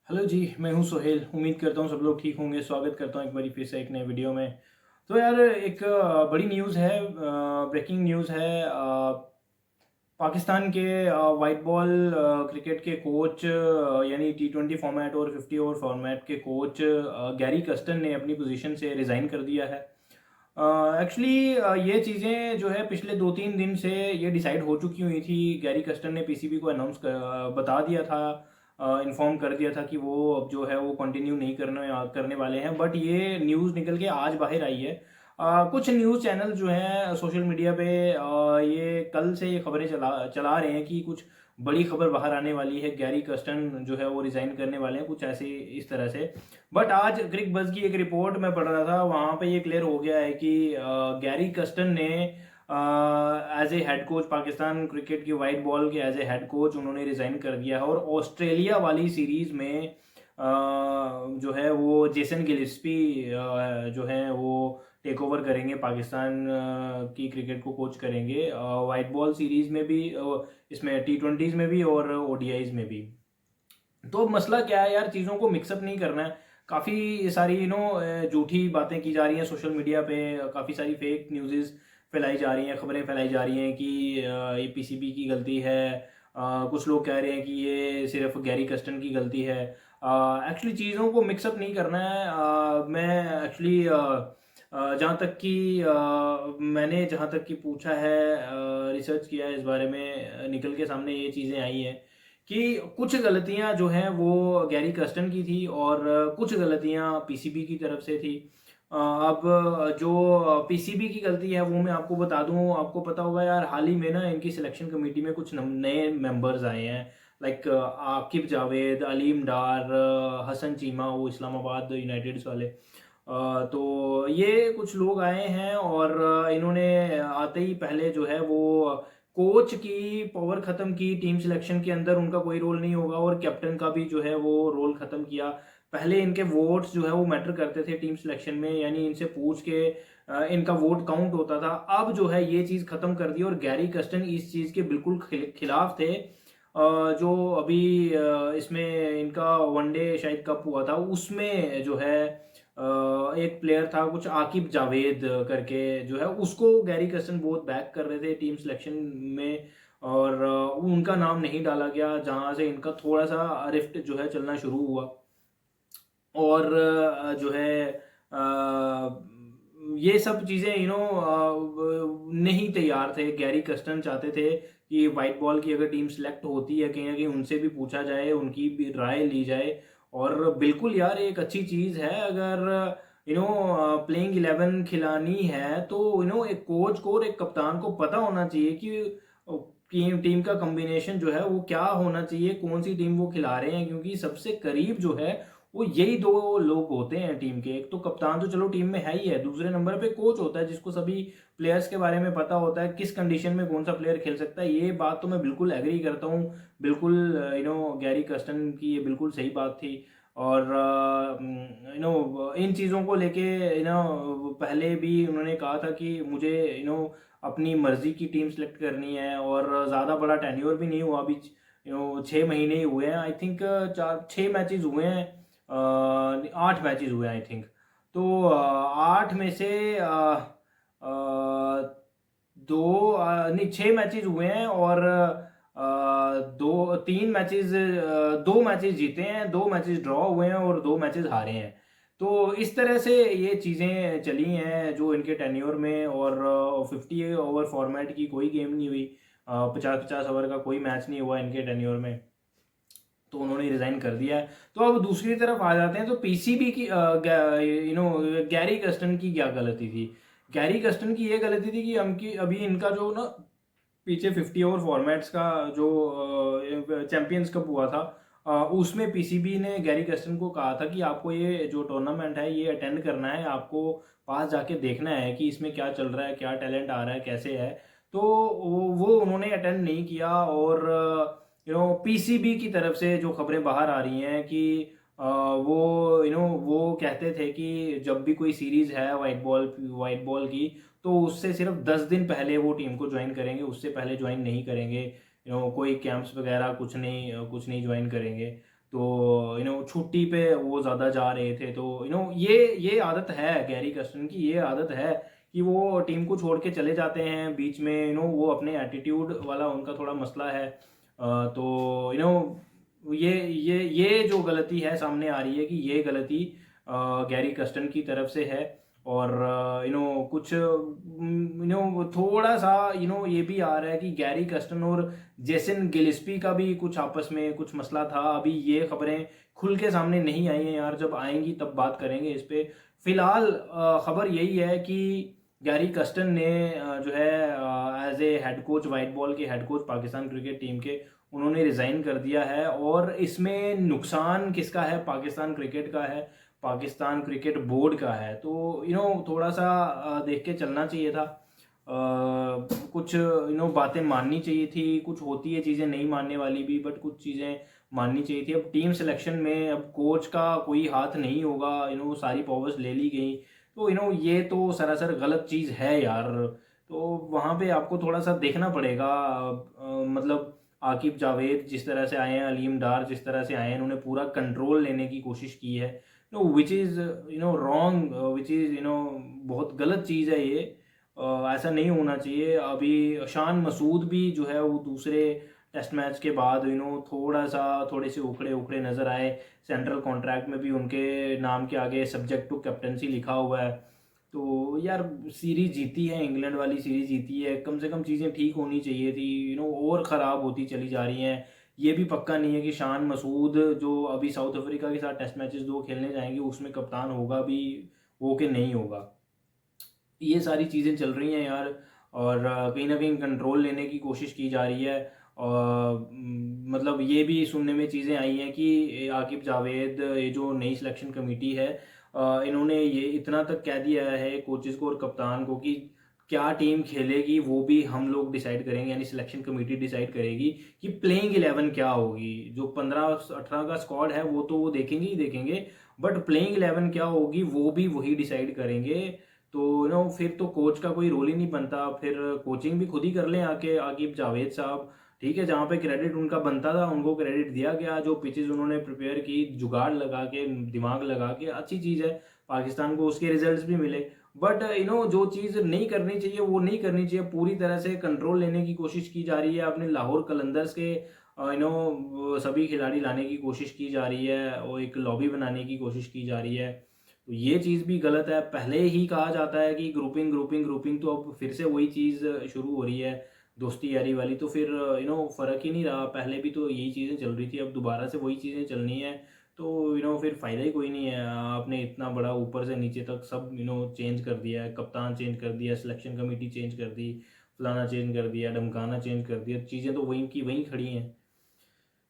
Hello जी, मैं हूं सोहेल। उम्मीद करता हूं सब लोग ठीक होंगे। स्वागत करता हूं एक बारी फिर से एक नए वीडियो में। तो यार एक बड़ी न्यूज़ है, ब्रेकिंग न्यूज़ है। पाकिस्तान के वाइट बॉल क्रिकेट के कोच, यानी T20 फॉर्मेट और 50 ओवर फॉर्मेट के कोच गैरी कस्टन ने अपनी पोजीशन से रिज़ाइन कर दिया है। एक्चुअली ये चीज़ें जो है पिछले 2-3 दिन से ये डिसाइड हो चुकी हुई थी। गैरी कस्टन ने पीसीबी को बता दिया था, इन्फॉर्म कर दिया था कि वो अब जो है वो कंटिन्यू नहीं करने वाले हैं। बट ये न्यूज़ निकल के आज बाहर आई है। कुछ न्यूज़ चैनल जो हैं सोशल मीडिया पे ये कल से ये खबरें चला चला रहे हैं कि कुछ बड़ी खबर बाहर आने वाली है, गैरी कस्टन जो है वो रिज़ाइन करने वाले हैं, कुछ ऐसे इस तरह से। बट आज क्रिक बज़ की एक रिपोर्ट मैं पढ़ रहा था, वहाँ पे ये क्लियर हो गया है कि गैरी कस्टन ने as a head coach, Pakistan cricket की वाइट बॉल के एज ए हेड कोच उन्होंने रिज़ाइन कर दिया है। और ऑस्ट्रेलिया वाली सीरीज़ में जो है वो जेसन गिलिस्पी जो है वो टेक ओवर करेंगे, पाकिस्तान की क्रिकेट को कोच करेंगे, वाइट बॉल सीरीज़ में भी, इसमें T20s में भी और ODIs में भी। तो मसला क्या है यार, चीज़ों को मिक्सअप नहीं करना है। काफ़ी सारी झूठी बातें की जा रही हैं सोशल मीडिया पे, काफ़ी सारी फेक न्यूज़ेस फैलाई जा रही हैं, खबरें फैलाई जा रही हैं कि ये पीसीबी की गलती है। कुछ लोग कह रहे हैं कि ये सिर्फ गैरी कस्टन की गलती है। एक्चुअली चीज़ों को मिक्सअप नहीं करना है। मैं एक्चुअली मैंने जहाँ तक कि पूछा है, रिसर्च किया है इस बारे में, निकल के सामने ये चीज़ें आई हैं कि कुछ गलतियां जो हैं वो गैरी कस्टन की थी और कुछ गलतियां पीसीबी की तरफ से थी। अब जो पीसीबी की गलती है वो मैं आपको बता दूं। आपको पता होगा यार, हाल ही में ना इनकी सिलेक्शन कमेटी में कुछ नए मेंबर्स आए हैं, लाइक आकिब जावेद, अलीम डार, हसन चीमा, वो इस्लामाबाद यूनाइटेड्स वाले। तो ये कुछ लोग आए हैं और इन्होंने आते ही पहले जो है वो कोच की पावर ख़त्म की। टीम सिलेक्शन के अंदर उनका कोई रोल नहीं होगा और कैप्टन का भी जो है वो रोल ख़त्म किया। पहले इनके वोट्स जो है वो मैटर करते थे टीम सिलेक्शन में, यानी इनसे पूछ के इनका वोट काउंट होता था। अब जो है ये चीज़ ख़त्म कर दी और गैरी कस्टन इस चीज़ के बिल्कुल खिलाफ थे। जो अभी इसमें इनका वनडे शायद कप हुआ था, उसमें जो है एक प्लेयर था कुछ आकिब जावेद करके, जो है उसको गैरी कस्टन बहुत बैक कर रहे थे टीम सिलेक्शन में। और उनका नाम नहीं डाला गया, जहां से इनका थोड़ा सा रिफ्ट जो है चलना शुरू हुआ। और जो है ये सब चीज़ें नहीं तैयार थे। गैरी कस्टन चाहते थे कि वाइट बॉल की अगर टीम सेलेक्ट होती है, कहीं ना कहीं उनसे भी पूछा जाए, उनकी भी राय ली जाए। और बिल्कुल यार एक अच्छी चीज़ है, अगर प्लेइंग 11 खिलानी है तो एक कोच को और एक कप्तान को पता होना चाहिए कि टीम टीम का कॉम्बिनेशन जो है वो क्या होना चाहिए, कौन सी टीम वो खिला रहे हैं। क्योंकि सबसे करीब जो है वो यही दो लोग होते हैं टीम के। एक तो कप्तान तो चलो टीम में है ही है, दूसरे नंबर पे कोच होता है जिसको सभी प्लेयर्स के बारे में पता होता है, किस कंडीशन में कौन सा प्लेयर खेल सकता है। ये बात तो मैं बिल्कुल एग्री करता हूँ। बिल्कुल गैरी कस्टन की ये बिल्कुल सही बात थी। और इन चीज़ों को लेके पहले भी उन्होंने कहा था कि मुझे अपनी मर्जी की टीम सेलेक्ट करनी है। और ज़्यादा बड़ा टेन्योर भी नहीं हुआ अभी, 6 महीने ही हुए हैं आई थिंक। 4-6 मैचेस हुए हैं, 8 मैचेस हुए हैं आई थिंक। तो 8 में से दो नहीं, 6 मैचेस हुए हैं और दो 3 मैचेस, 2 मैचेस जीते हैं, 2 मैचेस ड्रॉ हुए हैं और 2 मैचेस हारे हैं। तो इस तरह से ये चीज़ें चली हैं जो इनके टेन्योर में। और 50 ओवर फॉर्मेट की कोई गेम नहीं हुई, 50-50 ओवर का कोई मैच नहीं हुआ इनके टेन्योर में। तो उन्होंने रिजाइन कर दिया है। तो अब दूसरी तरफ आ जाते हैं, तो पीसीबी की गैरी कस्टन की क्या गलती थी। गैरी कस्टन की ये गलती थी कि अभी इनका जो ना पीछे 50 ओवर फॉर्मेट्स का जो चैंपियंस कप हुआ था, उसमें पीसीबी ने गैरी कस्टन को कहा था कि आपको ये जो टूर्नामेंट है ये अटेंड करना है, आपको पास जाके देखना है कि इसमें क्या चल रहा है, क्या टैलेंट आ रहा है, कैसे है। तो वो उन्होंने अटेंड नहीं किया। और पीसीबी की तरफ से जो खबरें बाहर आ रही हैं कि वो कहते थे कि जब भी कोई सीरीज है वाइट बॉल की, तो उससे सिर्फ 10 दिन पहले वो टीम को ज्वाइन करेंगे, उससे पहले ज्वाइन नहीं करेंगे। कोई कैंप्स वगैरह कुछ नहीं ज्वाइन करेंगे। तो छुट्टी पे वो ज़्यादा जा रहे थे। तो ये आदत है गैरी कर्स्टन की, ये आदत है कि वो टीम को छोड़ के चले जाते हैं बीच में। वो अपने एटीट्यूड वाला उनका थोड़ा मसला है। तो ये जो गलती है सामने आ रही है कि ये गलती गैरी कर्स्टन की तरफ से है। और कुछ थोड़ा सा ये भी आ रहा है कि गैरी कर्स्टन और जेसन गिलिस्पी का भी कुछ आपस में कुछ मसला था। अभी ये खबरें खुल के सामने नहीं आई हैं यार, जब आएंगी तब बात करेंगे इस पे। फिलहाल खबर यही है कि गैरी कर्स्टन ने जो है as a head coach, white ball के head coach Pakistan cricket team के, उन्होंने रिज़ाइन कर दिया है। और इसमें नुकसान किसका है? पाकिस्तान क्रिकेट का है, पाकिस्तान क्रिकेट बोर्ड का है। तो थोड़ा सा देख के चलना चाहिए था। कुछ बातें माननी चाहिए थी। कुछ होती है चीज़ें नहीं मानने वाली भी, बट कुछ चीज़ें माननी चाहिए थी। अब टीम सिलेक्शन में अब कोच का कोई हाथ नहीं होगा। सारी पावर्स ले ली गई। तो ये तो सरासर गलत चीज़ है यार। तो वहाँ पे आपको थोड़ा सा देखना पड़ेगा। मतलब आकिब जावेद जिस तरह से आए हैं, अलीम डार जिस तरह से आए हैं, उन्होंने पूरा कंट्रोल लेने की कोशिश की है। Which is wrong, which is बहुत गलत चीज़ है ये। ऐसा नहीं होना चाहिए। अभी शान मसूद भी जो है वो दूसरे टेस्ट मैच के बाद थोड़े से उखड़े उखड़े नज़र आए। सेंट्रल कॉन्ट्रैक्ट में भी उनके नाम के आगे सब्जेक्ट टू कैप्टनसी लिखा हुआ है। तो यार सीरीज जीती है, इंग्लैंड वाली सीरीज जीती है, कम से कम चीज़ें ठीक होनी चाहिए थी। और ख़राब होती चली जा रही हैं। ये भी पक्का नहीं है कि शान मसूद जो अभी साउथ अफ्रीका के साथ टेस्ट मैचेस 2 खेलने जाएंगे उसमें कप्तान होगा भी, वो कि नहीं होगा। ये सारी चीज़ें चल रही हैं यार। और कहीं ना कहीं कंट्रोल लेने की कोशिश की जा रही है। और मतलब ये भी सुनने में चीज़ें आई हैं कि आकिब जावेद, ये जो नई सिलेक्शन कमेटी है, इन्होंने ये इतना तक कह दिया है कोचेस को और कप्तान को कि क्या टीम खेलेगी वो भी हम लोग डिसाइड करेंगे, यानी सिलेक्शन कमेटी डिसाइड करेगी कि प्लेइंग 11 क्या होगी। जो 15-18 का स्क्वाड है वो तो वो देखेंगे ही देखेंगे, बट प्लेइंग 11 क्या होगी वो भी वही डिसाइड करेंगे। तो फिर तो कोच का कोई रोल ही नहीं बनता। फिर कोचिंग भी खुद ही कर लें आके आकिब जावेद साहब। ठीक है, जहाँ पे क्रेडिट उनका बनता था उनको क्रेडिट दिया गया। जो पिचेस उन्होंने प्रिपेयर की, जुगाड़ लगा के, दिमाग लगा के, अच्छी चीज़ है। पाकिस्तान को उसके रिजल्ट्स भी मिले। बट जो चीज़ नहीं करनी चाहिए वो नहीं करनी चाहिए। पूरी तरह से कंट्रोल लेने की कोशिश की जा रही है। अपने लाहौर कलंदर्स के सभी खिलाड़ी लाने की कोशिश की जा रही है और एक लॉबी बनाने की कोशिश की जा रही है। तो ये चीज़ भी गलत है। पहले ही कहा जाता है कि ग्रुपिंग ग्रुपिंग ग्रुपिंग, तो अब फिर से वही चीज़ शुरू हो रही है, दोस्ती यारी वाली। तो फिर फ़र्क ही नहीं रहा। पहले भी तो यही चीज़ें चल रही थी, अब दोबारा से वही चीज़ें चलनी है। तो फिर फ़ायदा ही कोई नहीं है। आपने इतना बड़ा ऊपर से नीचे तक सब चेंज कर दिया है। कप्तान चेंज कर दिया, सिलेक्शन कमेटी चेंज कर दी, फलाना चेंज कर दिया, ढमकाना चेंज कर दिया, चीज़ें तो वहीं की वहीं खड़ी हैं।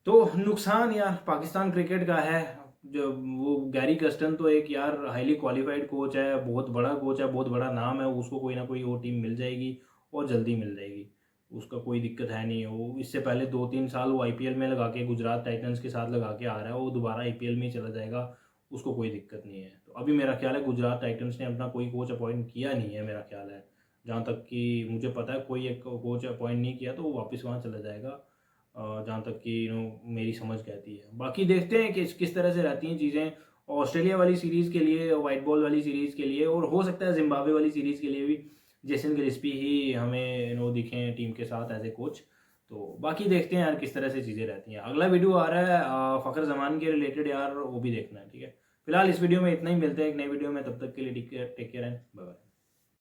तो नुकसान यार पाकिस्तान क्रिकेट का है। जो वो गैरी कर्स्टन तो एक यार हाईली क्वालिफाइड कोच है, बहुत बड़ा कोच है, बहुत बड़ा नाम है। उसको कोई ना कोई वो टीम मिल जाएगी और जल्दी मिल जाएगी, उसका कोई दिक्कत है नहीं। वो इससे पहले 2-3 साल वो आईपीएल में लगा के, गुजरात टाइटंस के साथ लगा के आ रहा है, वो दोबारा आईपीएल में ही चला जाएगा, उसको कोई दिक्कत नहीं है। तो अभी मेरा ख्याल है गुजरात टाइटंस ने अपना कोई कोच अपॉइंट किया नहीं है, मेरा ख्याल है, जहाँ तक कि मुझे पता है कोई एक कोच अपॉइंट नहीं किया, तो वो वापस वहाँ चला जाएगा, जहाँ तक कि मेरी समझ कहती है। बाकी देखते हैं कि किस तरह से रहती हैं चीज़ें ऑस्ट्रेलिया वाली सीरीज़ के लिए, वाइट बॉल वाली सीरीज़ के लिए, और हो सकता है जिम्बाब्वे वाली सीरीज़ के लिए भी जेसन गिलिस्पी ही हमें दिखें टीम के साथ एज ए कोच। तो बाकी देखते हैं यार किस तरह से चीज़ें रहती हैं। अगला वीडियो आ रहा है फ़खर जमान के रिलेटेड यार, वो भी देखना है। ठीक है, फिलहाल इस वीडियो में इतना ही, मिलते हैं एक नई वीडियो में, तब तक के लिए take care and bye bye.